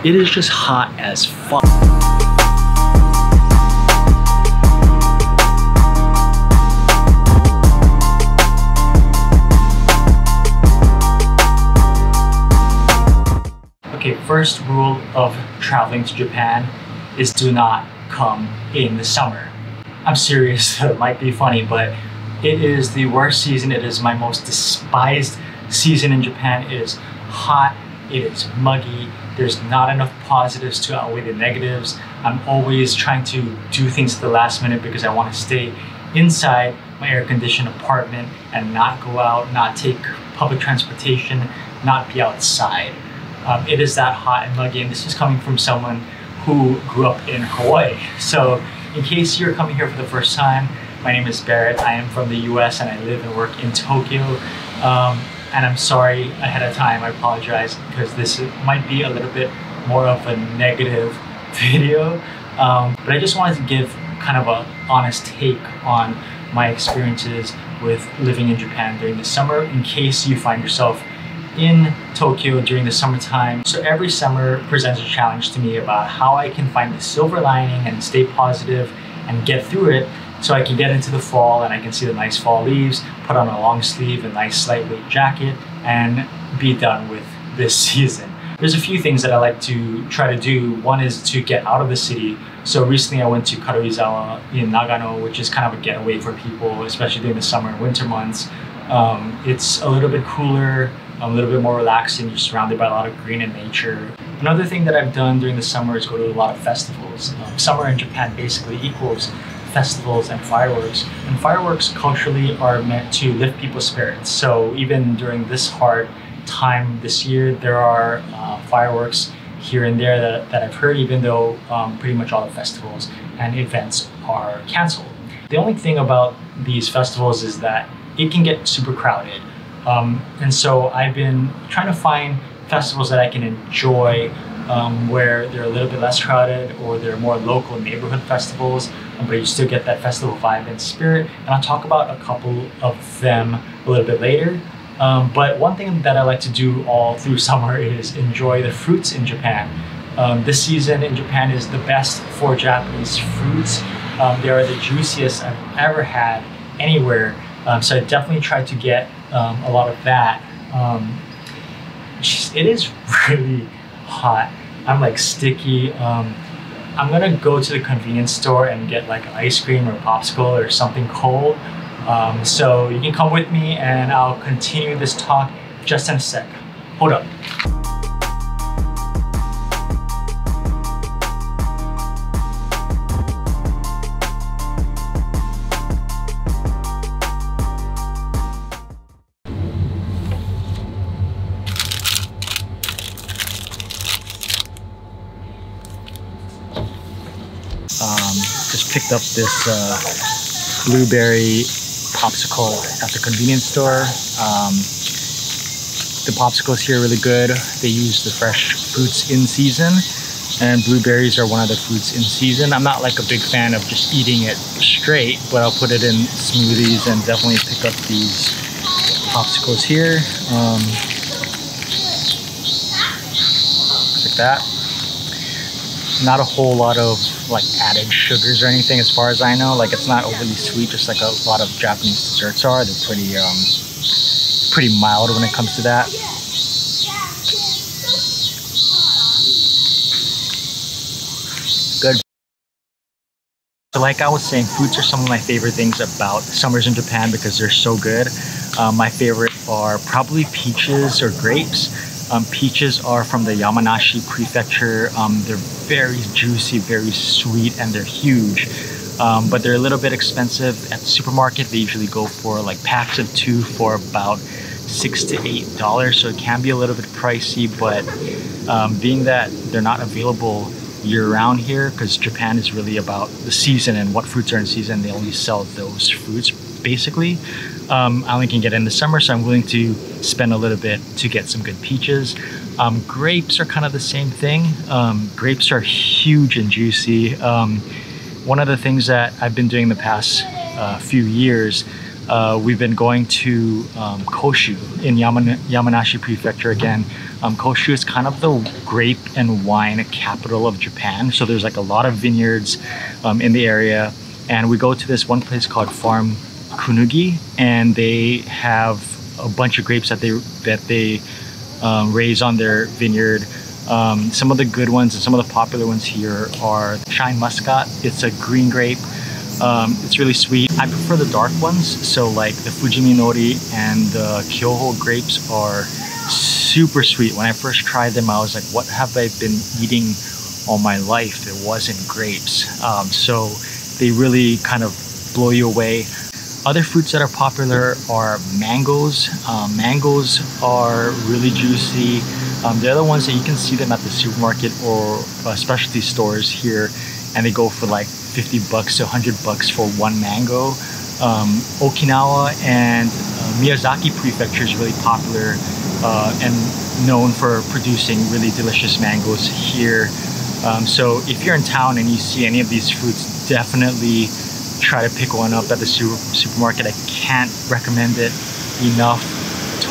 It is just hot as fuck. Okay, first rule of traveling to Japan is do not come in the summer. I'm serious, it might be funny, but it is the worst season. It is my most despised season in Japan. It is hot, it is muggy, there's not enough positives to outweigh the negatives. I'm always trying to do things at the last minute because I want to stay inside my air-conditioned apartment and not go out, not take public transportation, not be outside. It is that hot and muggy, and this is coming from someone who grew up in Hawaii. So in case you're coming here for the first time, my name is Barrett. I am from the US and I live and work in Tokyo. And I'm sorry ahead of time, I apologize, because this might be a little bit more of a negative video. But I just wanted to give kind of an honest take on my experiences with living in Japan during the summer, in case you find yourself in Tokyo during the summertime. So every summer presents a challenge to me about how I can find the silver lining and stay positive and get through it, so I can get into the fall and I can see the nice fall leaves, put on a long sleeve, a nice lightweight jacket, and be done with this season. There's a few things that I like to try to do. One is to get out of the city. So recently I went to Karuizawa in Nagano, which is kind of a getaway for people, especially during the summer and winter months. It's a little bit cooler, a little bit more relaxing. You're surrounded by a lot of green and nature. Another thing that I've done during the summer is go to a lot of festivals. Summer in Japan basically equals festivals and fireworks. And fireworks culturally are meant to lift people's spirits. So even during this hard time this year, there are fireworks here and there that I've heard, even though pretty much all the festivals and events are canceled. The only thing about these festivals is that it can get super crowded. And so I've been trying to find festivals that I can enjoy where they're a little bit less crowded, or they're more local neighborhood festivals, but you still get that festival vibe and spirit. And I'll talk about a couple of them a little bit later. But one thing that I like to do all through summer is enjoy the fruits in Japan. This season in Japan is the best for Japanese fruits. They are the juiciest I've ever had anywhere. So I definitely try to get a lot of that. It is really hot. I'm like sticky. I'm gonna go to the convenience store and get like ice cream or popsicle or something cold. So you can come with me and I'll continue this talk just in a sec. Hold up. Just picked up this blueberry popsicle at the convenience store. The popsicles here are really good. They use the fresh fruits in season, and blueberries are one of the fruits in season. I'm not like a big fan of just eating it straight, but I'll put it in smoothies and definitely pick up these popsicles here. Like that. Not a whole lot of like added sugars or anything as far as I know. Like it's not overly sweet, just like a lot of Japanese desserts are. They're pretty mild when it comes to that. Good. So like I was saying, fruits are some of my favorite things about summers in Japan because they're so good. My favorite are probably peaches or grapes. Peaches are from the Yamanashi prefecture. They're very juicy, very sweet, and they're huge. But they're a little bit expensive at the supermarket. They usually go for like packs of 2 for about $6 to $8. So it can be a little bit pricey, but being that they're not available year-round here, because Japan is really about the season and what fruits are in season, they only sell those fruits basically. I only can get in the summer, so I'm willing to spend a little bit to get some good peaches. Grapes are kind of the same thing. Grapes are huge and juicy. One of the things that I've been doing the past few years we've been going to Koshu in Yamanashi Prefecture again. Koshu is kind of the grape and wine capital of Japan. So there's like a lot of vineyards in the area. And we go to this one place called Farm Kunugi, and they have a bunch of grapes that they raise on their vineyard. Some of the good ones and some of the popular ones here are Shine Muscat. It's a green grape. It's really sweet. I prefer the dark ones. So like the Fujimi Nori and the Kyoho grapes are super sweet. When I first tried them, I was like, what have I been eating all my life? It wasn't grapes. So they really kind of blow you away. Other fruits that are popular are mangoes. Mangoes are really juicy. They're the ones that you can see them at the supermarket or specialty stores here, and they go for like 50 bucks to 100 bucks for one mango. Okinawa and Miyazaki Prefecture is really popular and known for producing really delicious mangoes here. So if you're in town and you see any of these fruits, definitely try to pick one up at the supermarket. I can't recommend it enough.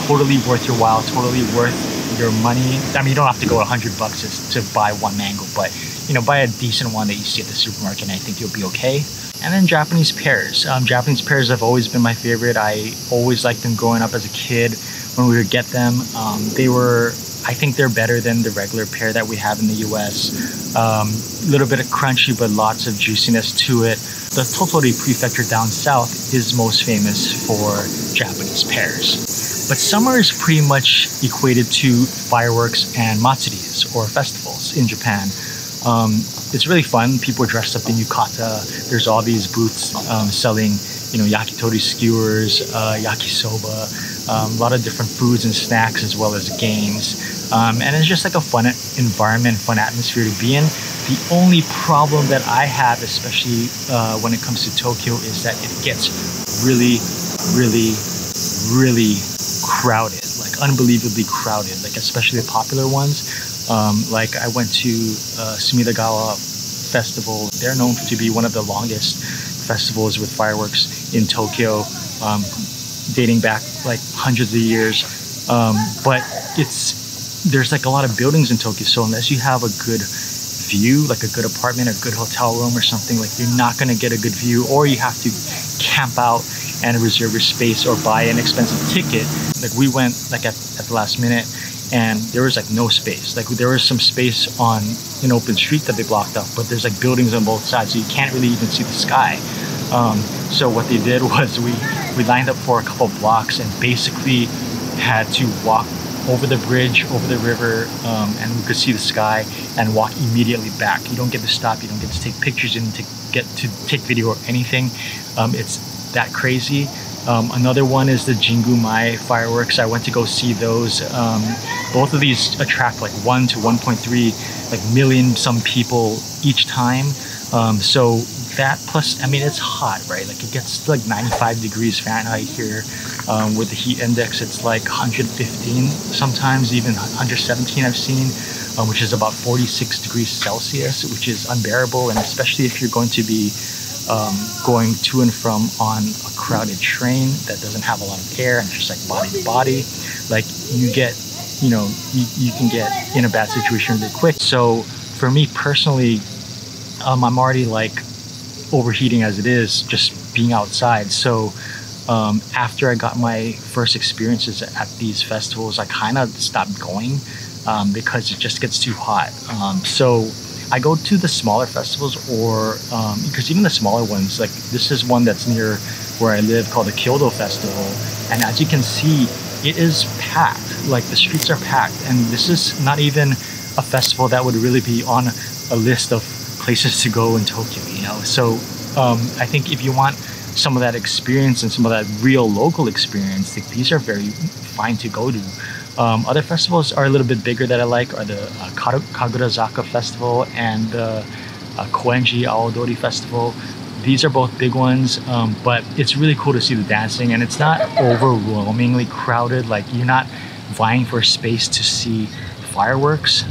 Totally worth your while, totally worth your money. I mean, you don't have to go 100 bucks to buy one mango, but you know, buy a decent one that you see at the supermarket and I think you'll be okay. And then Japanese pears. Japanese pears have always been my favorite. I always liked them growing up as a kid when we would get them. I think they're better than the regular pear that we have in the US. A little bit of crunchy, but lots of juiciness to it. The Tottori Prefecture down south is most famous for Japanese pears. But summer is pretty much equated to fireworks and matsuris, or festivals in Japan. It's really fun. People are dressed up in Yukata. There's all these booths selling, you know, yakitori skewers, yakisoba, a lot of different foods and snacks, as well as games. And it's just like a fun environment, fun atmosphere to be in. The only problem that I have, especially when it comes to Tokyo, is that it gets really, really, really crowded, like unbelievably crowded, like especially the popular ones. Like I went to Sumo Gala festival. They're known to be one of the longest festivals with fireworks in Tokyo, dating back like hundreds of years. But there's like a lot of buildings in Tokyo, so unless you have a good view, like a good apartment, a good hotel room or something, like you're not gonna get a good view, or you have to camp out and reserve your space or buy an expensive ticket. Like we went like at the last minute, and there was like no space. Like there was some space on an open street that they blocked up, but there's like buildings on both sides, so you can't really even see the sky. So what they did was we lined up for a couple blocks and basically had to walk over the bridge, over the river, and we could see the sky and walk immediately back. You don't get to stop, you don't get to take pictures, you don't get to take video or anything. It's that crazy. Another one is the Jingu Mai fireworks. I went to go see those. Both of these attract like 1 to 1.3 million some people each time. So that plus, I mean, it's hot, right? Like it gets to like 95 degrees Fahrenheit here. With the heat index, it's like 115, sometimes even 117 I've seen, which is about 46 degrees Celsius, which is unbearable. And especially if you're going to be going to and from on a crowded train that doesn't have a lot of air and it's just like body to body, like you get, you know, you can get in a bad situation really quick. So for me personally, I'm already like overheating as it is, just being outside. So after I got my first experiences at these festivals, I kind of stopped going because it just gets too hot. So I go to the smaller festivals, or because even the smaller ones, like this is one that's near where I live called the Kyoto Festival, and as you can see, it is packed. Like the streets are packed, and this is not even a festival that would really be on a list of places to go in Tokyo, you know. So I think if you want some of that experience and some of that real local experience, like these are very fine to go to. Other festivals are a little bit bigger that I like are the Kagurazaka Festival and the Koenji Aodori Festival. These are both big ones, but it's really cool to see the dancing, and it's not overwhelmingly crowded. Like you're not vying for space to see fireworks.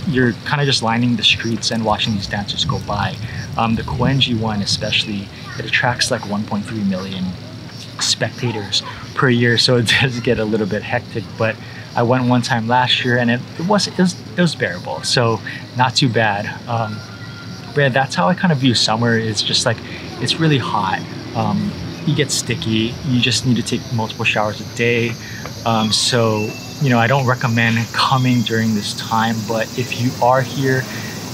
You're kind of just lining the streets and watching these dancers go by. The Koenji one especially, it attracts like 1.3 million spectators per year, so it does get a little bit hectic. But I went one time last year and it was bearable, so not too bad. But yeah, that's how I kind of view summer. It's just like, it's really hot. You get sticky. You just need to take multiple showers a day. So, you know, I don't recommend coming during this time, but if you are here,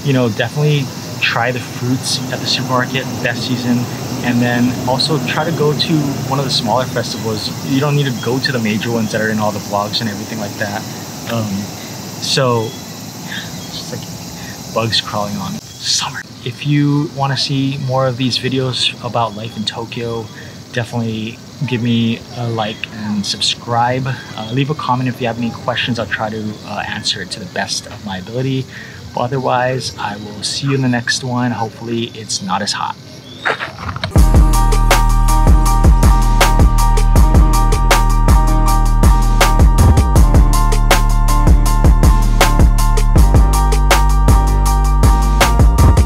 you know, definitely try the fruits at the supermarket, best season, and then also try to go to one of the smaller festivals. You don't need to go to the major ones that are in all the vlogs and everything like that. So, it's like bugs crawling on summer. If you want to see more of these videos about life in Tokyo, definitely give me a like and subscribe. Leave a comment if you have any questions. I'll try to answer it to the best of my ability. But otherwise, I will see you in the next one. Hopefully it's not as hot.